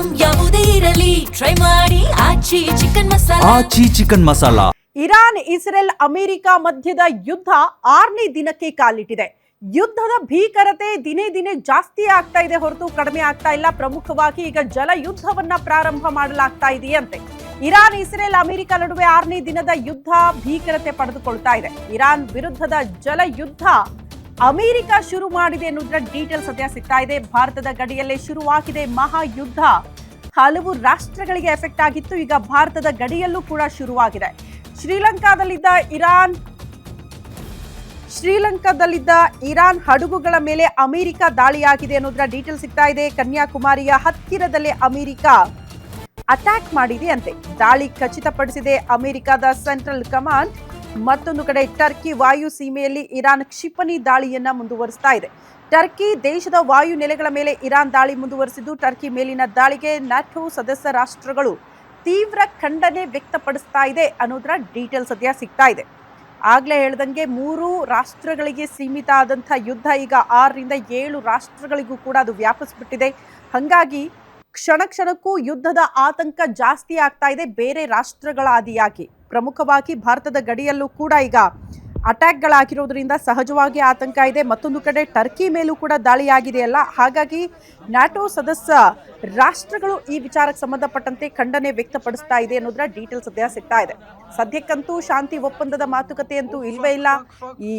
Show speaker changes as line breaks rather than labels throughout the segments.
Item ಯಾವುದೇ ಇರಲಿ try ಮಾಡಿ Aachi chicken masala.
Iran, Israel, America ಮಧ್ಯದ ಯುದ್ಧ 6ನೇ ದಿನಕ್ಕೆ ಕಾಲಿಟ್ಟಿದೆ. ಯುದ್ಧದ ಭೀಕರತೆ ದಿನೇ ದಿನೇ ಜಾಸ್ತಿ ಆಗ್ತಾ ಇದೆ ಹೊರತು ಕಡಿಮೆ ಆಗ್ತಾ ಇಲ್ಲ. ಪ್ರಮುಖವಾಗಿ ಈಗ ಜಲ ಯುದ್ಧವನ್ನ ಪ್ರಾರಂಭ ಮಾಡಲಾಗ್ತಾ ಇದೆಯಂತೆ. ಇರಾನ್, ಇಸ್ರೇಲ್, ಅಮೆರಿಕ ನಡುವೆ 6ನೇ ದಿನದ ಯುದ್ಧ ಭೀಕರತೆ ಪಡೆದುಕೊಳ್ತಾ ಇದೆ. ಇರಾನ್ ವಿರುದ್ಧದ ಜಲ ಯುದ್ಧ ಅಮೆರಿಕ ಶುರು ಮಾಡಿದೆ ಅನ್ನೋದ್ರ ಡೀಟೇಲ್ಸ್ ಸದ್ಯ ಸಿಗ್ತಾ ಇದೆ. ಭಾರತದ ಗಡಿಯಲ್ಲೇ ಶುರುವಾಗಿದೆ ಮಹಾಯುದ್ಧ. ಹಲವು ರಾಷ್ಟ್ರಗಳಿಗೆ ಎಫೆಕ್ಟ್ ಆಗಿತ್ತು, ಈಗ ಭಾರತದ ಗಡಿಯಲ್ಲೂ ಕೂಡ ಶುರುವಾಗಿದೆ. ಶ್ರೀಲಂಕಾದಲ್ಲಿದ್ದ ಇರಾನ್ ಹಡಗುಗಳ ಮೇಲೆ ಅಮೆರಿಕ ದಾಳಿಯಾಗಿದೆ ಅನ್ನೋದ್ರ ಡೀಟೇಲ್ ಸಿಗ್ತಾ ಇದೆ. ಕನ್ಯಾಕುಮಾರಿಯ ಹತ್ತಿರದಲ್ಲೇ ಅಮೆರಿಕ ಅಟ್ಯಾಕ್ ಮಾಡಿದೆ ಅಂತೆ. ದಾಳಿ ಖಚಿತಪಡಿಸಿದೆ ಅಮೆರಿಕದ ಸೆಂಟ್ರಲ್ ಕಮಾಂಡ್. ಮತ್ತೊಂದು ಕಡೆ ಟರ್ಕಿ ವಾಯು ಸೀಮೆಯಲ್ಲಿ ಇರಾನ್ ಕ್ಷಿಪಣಿ ದಾಳಿಯನ್ನ ಮುಂದುವರಿಸ್ತಾ ಇದೆ. ಟರ್ಕಿ ದೇಶದ ವಾಯು ನೆಲೆಗಳ ಮೇಲೆ ಇರಾನ್ ದಾಳಿ ಮುಂದುವರಿಸಿದ್ದು, ಟರ್ಕಿ ಮೇಲಿನ ದಾಳಿಗೆ ನ್ಯಾಟೋ ಸದಸ್ಯ ರಾಷ್ಟ್ರಗಳು ತೀವ್ರ ಖಂಡನೆ ವ್ಯಕ್ತಪಡಿಸ್ತಾ ಇದೆ ಅನ್ನೋದರ ಡೀಟೇಲ್ ಸದ್ಯ ಸಿಗ್ತಾ ಇದೆ. ಆಗ್ಲೇ ಹೇಳ್ದಂಗೆ 3 ರಾಷ್ಟ್ರಗಳಿಗೆ ಸೀಮಿತ ಆದಂಥ ಯುದ್ಧ ಈಗ 6ರಿಂದ 7 ರಾಷ್ಟ್ರಗಳಿಗೂ ಕೂಡ ಅದು ವ್ಯಾಪಿಸ್ಬಿಟ್ಟಿದೆ. ಹಾಗಾಗಿ ಕ್ಷಣಕ್ಕೂ ಯುದ್ಧದ ಆತಂಕ ಜಾಸ್ತಿ ಆಗ್ತಾ ಇದೆ ಬೇರೆ ರಾಷ್ಟ್ರಗಳ ಆದಿಯಾಗಿ. ಪ್ರಮುಖವಾಗಿ ಭಾರತದ ಗಡಿಯಲ್ಲೂ ಕೂಡ ಈಗ ಅಟ್ಯಾಕ್ಗಳಾಗಿರೋದ್ರಿಂದ ಸಹಜವಾಗಿ ಆತಂಕ ಇದೆ. ಮತ್ತೊಂದು ಕಡೆ ಟರ್ಕಿ ಮೇಲೂ ಕೂಡ ದಾಳಿಯಾಗಿದೆಯಲ್ಲ, ಹಾಗಾಗಿ ನ್ಯಾಟೋ ಸದಸ್ಯ ರಾಷ್ಟ್ರಗಳು ಈ ವಿಚಾರಕ್ಕೆ ಸಂಬಂಧಪಟ್ಟಂತೆ ಖಂಡನೆ ವ್ಯಕ್ತಪಡಿಸ್ತಾ ಇದೆ ಅನ್ನೋದ್ರ ಡೀಟೇಲ್ಸ್ ಸದ್ಯ ಸಿಗ್ತಾ ಇದೆ. ಸದ್ಯಕ್ಕಂತೂ ಶಾಂತಿ ಒಪ್ಪಂದದ ಮಾತುಕತೆ ಅಂತೂ ಇಲ್ವೇ ಇಲ್ಲ. ಈ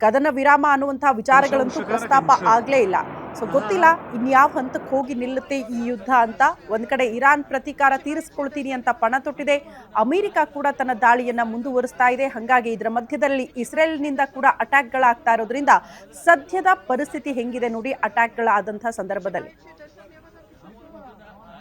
ಕದನ ವಿರಾಮ ಅನ್ನುವಂತಹ ವಿಚಾರಗಳಂತೂ ಪ್ರಸ್ತಾಪ ಆಗ್ಲೇ ಇಲ್ಲ. ಸೊ ಗೊತ್ತಿಲ್ಲ ಇನ್ಯಾವ ಹಂತಕ್ಕೆ ಹೋಗಿ ನಿಲ್ಲುತ್ತೆ ಈ ಯುದ್ಧ ಅಂತ. ಒಂದ್ ಕಡೆ ಇರಾನ್ ಪ್ರತೀಕಾರ ತೀರಿಸ್ಕೊಳ್ತೀನಿ ಅಂತ ಪಣ ತೊಟ್ಟಿದೆ. ಅಮೆರಿಕ ಕೂಡ ತನ್ನ ದಾಳಿಯನ್ನ ಮುಂದುವರಿಸ್ತಾ ಇದೆ. ಹಾಗಾಗಿ ಇದರ ಮಧ್ಯದಲ್ಲಿ ಇಸ್ರೇಲ್ನಿಂದ ಕೂಡ ಅಟ್ಯಾಕ್ಗಳಾಗ್ತಾ ಇರೋದ್ರಿಂದ ಸದ್ಯದ ಪರಿಸ್ಥಿತಿ ಹೆಂಗಿದೆ ನೋಡಿ ಅಟ್ಯಾಕ್ಗಳಾದಂತಹ ಸಂದರ್ಭದಲ್ಲಿ.